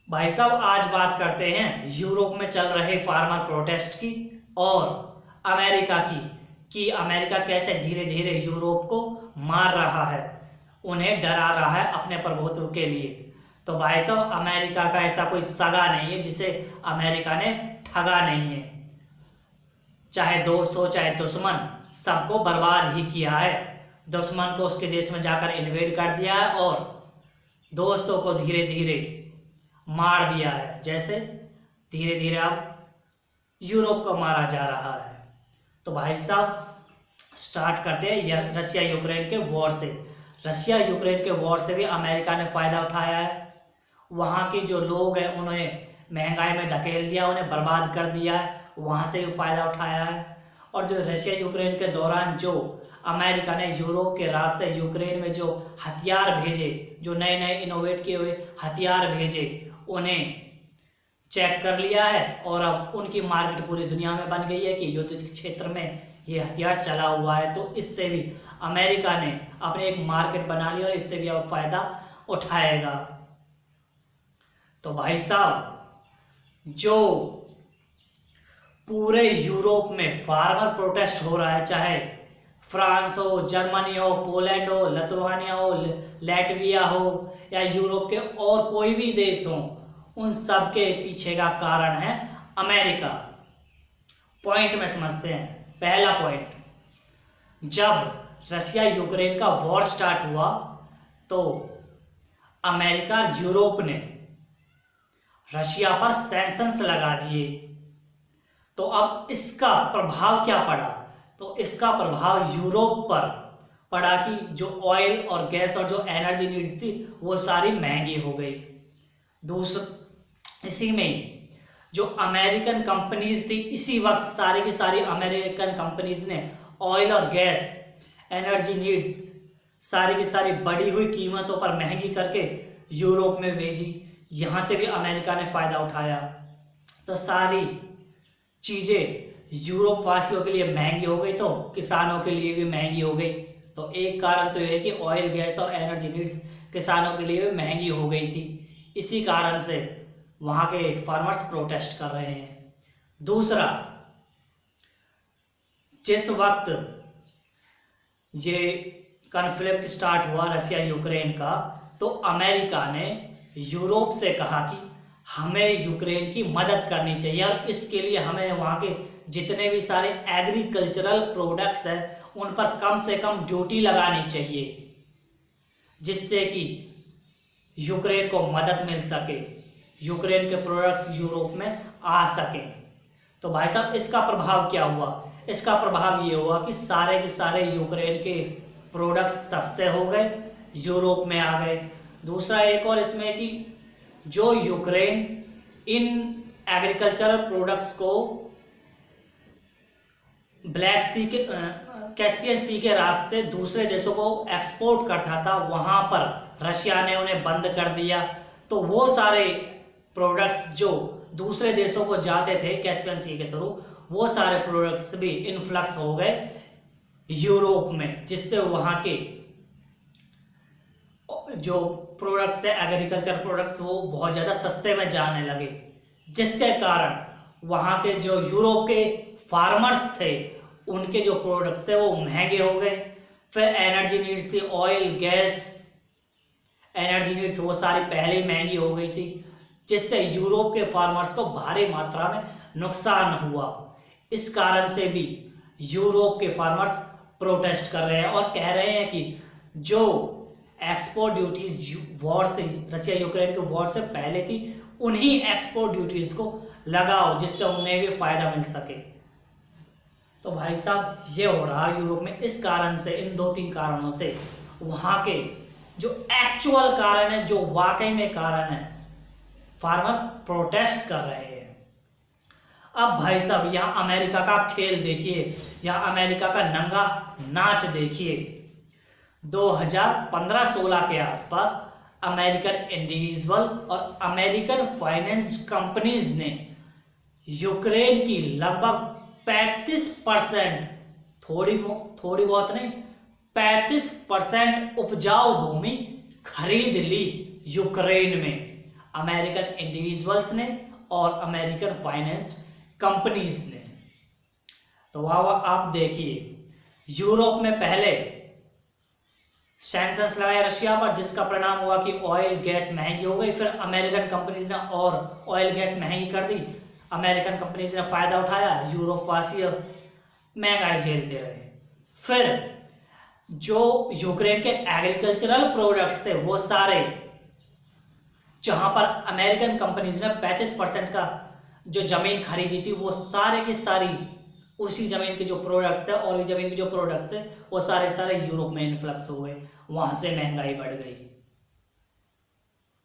भाई साहब आज बात करते हैं यूरोप में चल रहे फार्मर प्रोटेस्ट की और अमेरिका की कि अमेरिका कैसे धीरे धीरे यूरोप को मार रहा है, उन्हें डरा रहा है अपने प्रभुत्व के लिए। तो भाई साहब अमेरिका का ऐसा कोई सगा नहीं है जिसे अमेरिका ने ठगा नहीं है। चाहे दोस्त हो चाहे दुश्मन, सबको बर्बाद ही किया है। दुश्मन को उसके देश में जाकर इन्वेड कर दिया है और दोस्तों को धीरे धीरे मार दिया है। जैसे धीरे धीरे अब यूरोप को मारा जा रहा है। तो भाई साहब स्टार्ट करते हैं रशिया यूक्रेन के वॉर से। रशिया यूक्रेन के वॉर से भी अमेरिका ने फायदा उठाया है। वहाँ के जो लोग हैं उन्हें महंगाई में धकेल दिया, उन्हें बर्बाद कर दिया है, वहाँ से भी फायदा उठाया है। और जो रशिया यूक्रेन के दौरान जो अमेरिका ने यूरोप के रास्ते यूक्रेन में जो हथियार भेजे, जो नए नए इनोवेट किए हुए हथियार भेजे, उन्हें चेक कर लिया है और अब उनकी मार्केट पूरी दुनिया में बन गई है कि युद्ध क्षेत्र में ये हथियार चला हुआ है। तो इससे भी अमेरिका ने अपने एक मार्केट बना ली और इससे भी अब फायदा उठाएगा। तो भाई साहब जो पूरे यूरोप में फार्मर प्रोटेस्ट हो रहा है, चाहे फ्रांस हो, जर्मनी हो, पोलैंड हो, लिथुआनिया हो, लैटविया हो या यूरोप के और कोई भी देश हो, उन सब के पीछे का कारण है अमेरिका। पॉइंट में समझते हैं। पहला पॉइंट, जब रशिया यूक्रेन का वॉर स्टार्ट हुआ तो अमेरिका यूरोप ने रशिया पर सैंक्शंस लगा दिए। तो अब इसका प्रभाव क्या पड़ा? तो इसका प्रभाव यूरोप पर पड़ा कि जो ऑयल और गैस और जो एनर्जी नीड्स थी वो सारी महंगी हो गई। इसी में जो अमेरिकन कंपनीज थी, इसी वक्त सारी की सारी अमेरिकन कंपनीज ने ऑयल और गैस एनर्जी नीड्स सारी की सारी बढ़ी हुई कीमतों पर महंगी करके यूरोप में भेजी। यहाँ से भी अमेरिका ने फायदा उठाया। तो सारी चीजें यूरोप वासियों के लिए महंगी हो गई तो किसानों के लिए भी महंगी हो गई। तो एक कारण तो यह है कि ऑयल गैस और एनर्जी नीड्स किसानों के लिए भी महंगी हो गई थी। इसी कारण से वहां के फार्मर्स प्रोटेस्ट कर रहे हैं। दूसरा, जिस वक्त ये कॉन्फ्लिक्ट स्टार्ट हुआ रशिया यूक्रेन का, तो अमेरिका ने यूरोप से कहा कि हमें यूक्रेन की मदद करनी चाहिए और इसके लिए हमें वहाँ के जितने भी सारे एग्रीकल्चरल प्रोडक्ट्स हैं उन पर कम से कम ड्यूटी लगानी चाहिए, जिससे कि यूक्रेन को मदद मिल सके, यूक्रेन के प्रोडक्ट्स यूरोप में आ सकें। तो भाई साहब इसका प्रभाव क्या हुआ? इसका प्रभाव ये हुआ कि सारे के सारे यूक्रेन के प्रोडक्ट्स सस्ते हो गए, यूरोप में आ गए। दूसरा एक और इसमें कि जो यूक्रेन इन एग्रीकल्चरल प्रोडक्ट्स को ब्लैक सी के कैस्पियन सी के रास्ते दूसरे देशों को एक्सपोर्ट करता था, वहां पर रशिया ने उन्हें बंद कर दिया। तो वो सारे प्रोडक्ट्स जो दूसरे देशों को जाते थे कैस्पियन सी के थ्रू, वो सारे प्रोडक्ट्स भी इन्फ्लक्स हो गए यूरोप में, जिससे वहां के जो प्रोडक्ट्स है एग्रीकल्चर प्रोडक्ट्स वो बहुत ज़्यादा सस्ते में जाने लगे, जिसके कारण वहाँ के जो यूरोप के फार्मर्स थे उनके जो प्रोडक्ट्स थे वो महंगे हो गए। फिर एनर्जी नीड्स थी, ऑयल गैस एनर्जी नीड्स वो सारी पहले ही महंगी हो गई थी, जिससे यूरोप के फार्मर्स को भारी मात्रा में नुकसान हुआ। इस कारण से भी यूरोप के फार्मर्स प्रोटेस्ट कर रहे हैं और कह रहे हैं कि जो एक्सपोर्ट ड्यूटीज वॉर से रशिया यूक्रेन के वॉर से पहले थी उन्हीं एक्सपोर्ट ड्यूटीज को लगाओ, जिससे उन्हें भी फायदा मिल सके। तो भाई साहब ये हो रहा है यूरोप में। इस कारण से, इन दो तीन कारणों से वहां के जो एक्चुअल कारण है, जो वाकई में कारण है, फार्मर प्रोटेस्ट कर रहे हैं। अब भाई साहब यहाँ अमेरिका का खेल देखिए, यहाँ अमेरिका का नंगा नाच देखिए। 2015-16 के आसपास अमेरिकन इंडिविजुअल और अमेरिकन फाइनेंस कंपनीज ने यूक्रेन की लगभग 35%, थोड़ी बहुत नहीं, 35% उपजाऊ भूमि खरीद ली यूक्रेन में। अमेरिकन इंडिविजुअल्स ने और अमेरिकन फाइनेंस कंपनीज ने। तो आप देखिए, यूरोप में पहले सैंक्शंस लगाए रशिया पर, जिसका परिणाम हुआ कि ऑयल गैस महंगी हो गई। फिर अमेरिकन कंपनीज ने और ऑयल गैस महंगी कर दी। अमेरिकन कंपनीज ने फायदा उठाया, यूरोप वासी महंगाई झेलते रहे। फिर जो यूक्रेन के एग्रीकल्चरल प्रोडक्ट्स थे वो सारे, जहां पर अमेरिकन कंपनीज ने 35% का जो जमीन खरीदी थी, वो सारे की सारी उसी जमीन के जो प्रोडक्ट्स थे और भी जमीन के जो प्रोडक्ट्स थे वो सारे सारे यूरोप में इन्फ्लक्स हो गए। वहां से महंगाई बढ़ गई।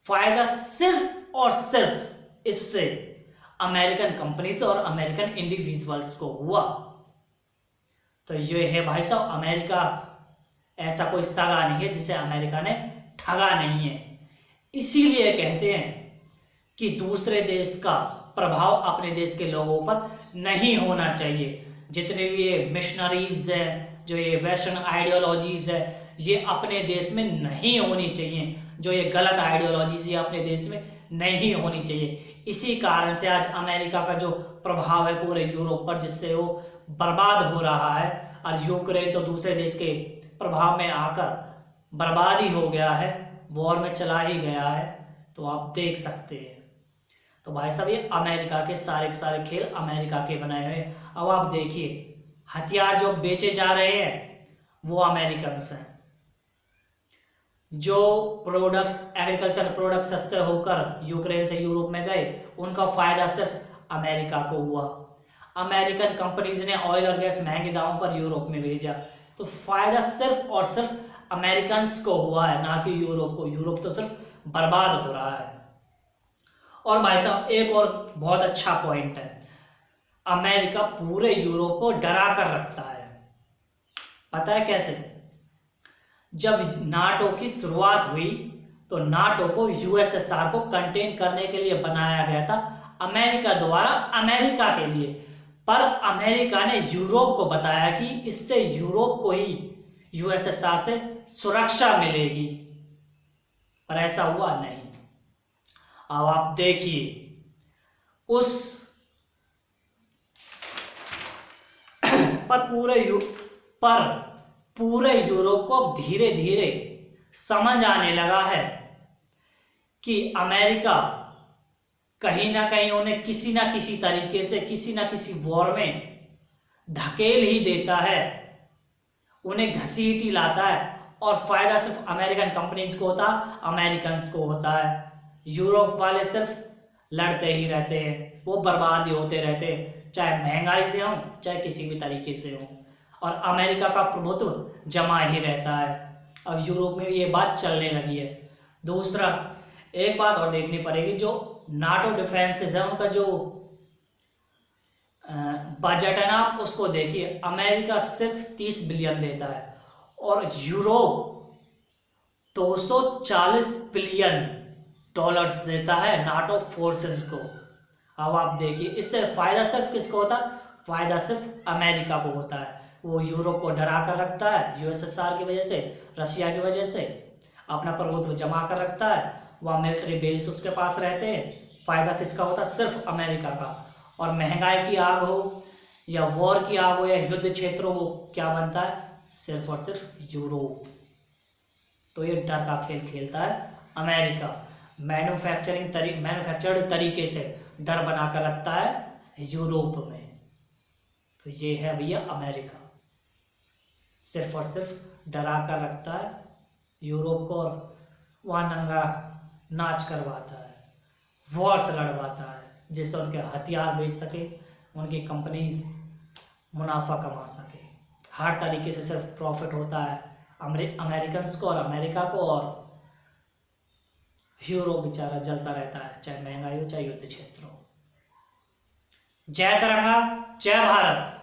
फायदा सिर्फ और सिर्फ इससे अमेरिकन कंपनीज और अमेरिकन इंडिविजुअल्स को हुआ। तो ये है भाई साहब, अमेरिका ऐसा कोई सगा नहीं है जिसे अमेरिका ने ठगा नहीं है। इसीलिए कहते हैं कि दूसरे देश का प्रभाव अपने देश के लोगों पर नहीं होना चाहिए। जितने भी ये मिशनरीज हैं, जो ये वेस्टर्न आइडियोलॉजीज है, ये अपने देश में नहीं होनी चाहिए। जो ये गलत आइडियोलॉजीज ये अपने देश में नहीं होनी चाहिए। इसी कारण से आज अमेरिका का जो प्रभाव है पूरे यूरोप पर, जिससे वो बर्बाद हो रहा है। और यूक्रेन तो दूसरे देश के प्रभाव में आकर बर्बाद ही हो गया है, वॉर में चला ही गया है। तो आप देख सकते हैं। तो भाई साहब, ये अमेरिका के सारे खेल अमेरिका के बनाए हुए हैं। अब आप देखिए, हथियार जो बेचे जा रहे हैं वो अमेरिकन्स हैं। जो प्रोडक्ट्स, एग्रीकल्चर प्रोडक्ट्स सस्ते होकर यूक्रेन से यूरोप में गए, उनका फायदा सिर्फ अमेरिका को हुआ। अमेरिकन कंपनीज ने ऑयल और गैस महंगे दामों पर यूरोप में भेजा, तो फायदा सिर्फ और सिर्फ अमेरिकन्स को हुआ है, ना कि यूरोप को। यूरोप तो सिर्फ बर्बाद हो रहा है। और भाई साहब, एक और बहुत अच्छा पॉइंट है, अमेरिका पूरे यूरोप को डरा कर रखता है। पता है कैसे? जब नाटो की शुरुआत हुई तो नाटो को यूएसएसआर को कंटेन करने के लिए बनाया गया था, अमेरिका द्वारा अमेरिका के लिए। पर अमेरिका ने यूरोप को बताया कि इससे यूरोप को ही यूएसएसआर से सुरक्षा मिलेगी, पर ऐसा हुआ नहीं। अब आप देखिए, पूरे यूरोप को अब धीरे धीरे समझ आने लगा है कि अमेरिका कहीं ना कहीं उन्हें किसी ना किसी तरीके से किसी ना किसी वॉर में धकेल ही देता है, उन्हें घसीट ही लाता है। और फायदा सिर्फ अमेरिकन कंपनीज को होता, अमेरिकन्स को होता है। यूरोप वाले सिर्फ लड़ते ही रहते हैं, वो बर्बाद ही होते रहते हैं, चाहे महंगाई से हो चाहे किसी भी तरीके से हो। और अमेरिका का प्रभुत्व जमा ही रहता है। अब यूरोप में भी ये बात चलने लगी है। दूसरा, एक बात और देखनी पड़ेगी, जो नाटो डिफेंसेस है उनका जो बजट है ना, आप उसको देखिए। अमेरिका सिर्फ 30 बिलियन देता है और यूरोप 240 बिलियन डॉलर्स देता है नाटो फोर्सेस को। अब आप देखिए, इससे फायदा सिर्फ किसको होता है? फायदा सिर्फ अमेरिका को होता है। वो यूरोप को डरा कर रखता है, यूएसएसआर की वजह से, रशिया की वजह से अपना प्रभुत्व जमा कर रखता है। वहाँ मिलिट्री बेस उसके पास रहते हैं। फायदा किसका होता है? सिर्फ अमेरिका का। और महंगाई की आग हो या वॉर की आग हो या युद्ध क्षेत्र हो, क्या बनता है? सिर्फ और सिर्फ यूरोप। तो ये डर का खेल खेलता है अमेरिका। मैन्युफैक्चर्ड तरीके से डर बनाकर रखता है यूरोप में। तो ये है भैया अमेरिका, सिर्फ और सिर्फ डरा कर रखता है यूरोप को और वहाँ नंगा नाच करवाता है, वॉर्स लड़वाता है, जिससे उनके हथियार बेच सके, उनकी कंपनीज मुनाफा कमा सके। हर तरीके से सिर्फ प्रॉफिट होता है अमेरिकन्स को और अमेरिका को, और यूरोप बेचारा जलता रहता है, चाहे महंगाई हो चाहे युद्ध क्षेत्र हो। जय तिरंगा, जय भारत।